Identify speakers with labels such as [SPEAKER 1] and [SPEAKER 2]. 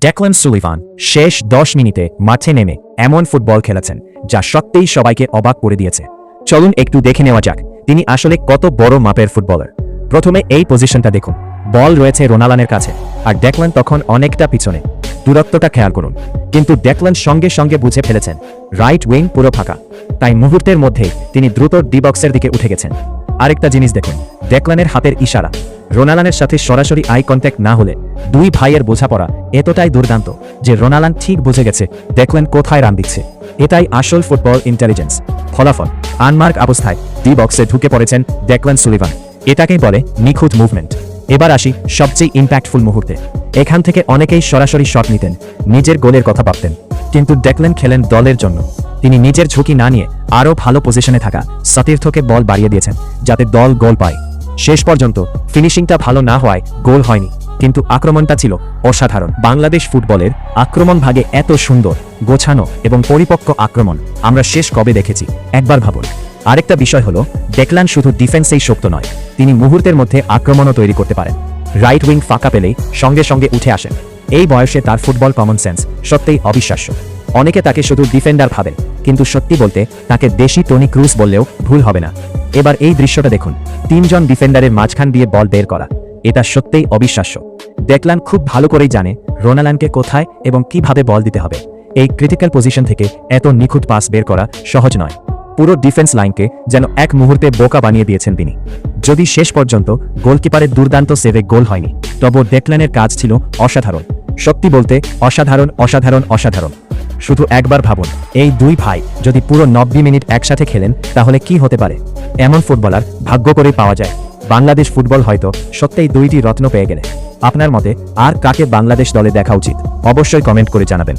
[SPEAKER 1] Declan Sullivan শেষ 10 মিনিটে মাঠে নেমে এমন ফুটবল খেলেছেন যা সত্যিই সবাইকে অবাক করে দিয়েছে। চলুন একটু দেখে নেওয়া যাক তিনি আসলে কত বড় মাপের ফুটবলার। প্রথমে এই পজিশনটা দেখুন, বল রয়েছে রোনালানের কাছে আর ডেকল্যান তখন অনেকটা পিছনে। দূরত্বটা খেয়াল করুন, কিন্তু ডেকল্যান সঙ্গে সঙ্গে বুঝে ফেলেছেন রাইট উইং পুরো ফাঁকা, তাই মুহূর্তের মধ্যেই তিনি দ্রুত ডি বক্সের দিকে উঠে গেছেন। আরেকটা জিনিস দেখুন, ডেকল্যানের হাতের ইশারা রোনালানের সাথে সরাসরি আই কন্ট্যাক্ট না হলে দুই ভাইয়ের বোঝাপড়া এতটাই দুর্দান্ত যে রোনালান ঠিক বুঝে গেছে ডেকল্যান কোথায় রান দিচ্ছে। এটাই আসল ফুটবল ইন্টেলিজেন্স। ফলাফল, আনমার্ক অবস্থায় ডি বক্সে ঢুকে পড়েছেন ডেকল্যান সুলিভান। এটাকেই বলে নিখুঁত মুভমেন্ট। এবার আসি সবচেয়ে ইম্প্যাক্টফুল মুহূর্তে। এখান থেকে অনেকেই সরাসরি শট নিতেন, নিজের গোলের কথা ভাবতেন, কিন্তু ডেকল্যান খেলেন দলের জন্য। তিনি নিজের ঝুঁকি না নিয়ে আরও ভালো পজিশনে থাকা সতীর্থকে বল বাড়িয়ে দিয়েছেন যাতে দল গোল পায়। শেষ পর্যন্ত ফিনিশিংটা ভালো না হওয়ায় গোল হয়নি, কিন্তু আক্রমণটা ছিল অসাধারণ। বাংলাদেশ ফুটবলের আক্রমণ ভাগে এত সুন্দর, গোছানো এবং পরিপক্ক আক্রমণ আমরা শেষ কবে দেখেছি একবার ভাবুন। আরেকটা বিষয় হলো, ডেকল্যান শুধু ডিফেন্সেই শক্ত নয়, তিনি মুহূর্তের মধ্যে আক্রমণও তৈরি করতে পারেন। রাইট উইং ফাঁকা পেলেই সঙ্গে সঙ্গে উঠে আসেন। এই বয়সে তার ফুটবল কমন সেন্স সত্যিই অবিশ্বাস্য। অনেকে তাকে শুধু ডিফেন্ডার ভাবেন, কিন্তু সত্যি বলতে তাকে দেশি টনি ক্রুজ বললেও ভুল হবে না। এবার এই দৃশ্যটা দেখুন, 3 জন ডিফেন্ডারের মাঝখান দিয়ে বল বের করা, এটা সত্যিই অবিশ্বাস্য। ডেকল্যান খুব ভালো করেই জানে রোনালানকে কোথায় এবং কিভাবে বল দিতে হবে। এই ক্রিটিক্যাল পজিশন থেকে এত নিখুঁত পাস বের করা সহজ নয়। পুরো ডিফেন্স লাইনকে যেন এক মুহূর্তে বোকা বানিয়ে দিয়েছেন তিনি। যদি শেষ পর্যন্ত গোলকিপারের দুর্দান্ত সেভে গোল হয়নি, তবু ডেকল্যানের কাজ ছিল অসাধারণ। সত্যি বলতে অসাধারণ, অসাধারণ, অসাধারণ। শুধু একবার ভাবুন, এই দুই ভাই যদি পুরো 90 মিনিট একসাথে খেলেন তাহলে কি হতে পারে। এমন ফুটবলার ভাগ্য করে পাওয়া যায়। বাংলাদেশ ফুটবল হয়তো সত্যিই 2টি রত্ন পেয়ে গেলে। আপনার মতে আর কাকে বাংলাদেশ দলে দেখা উচিত অবশ্যই কমেন্ট করে জানাবেন।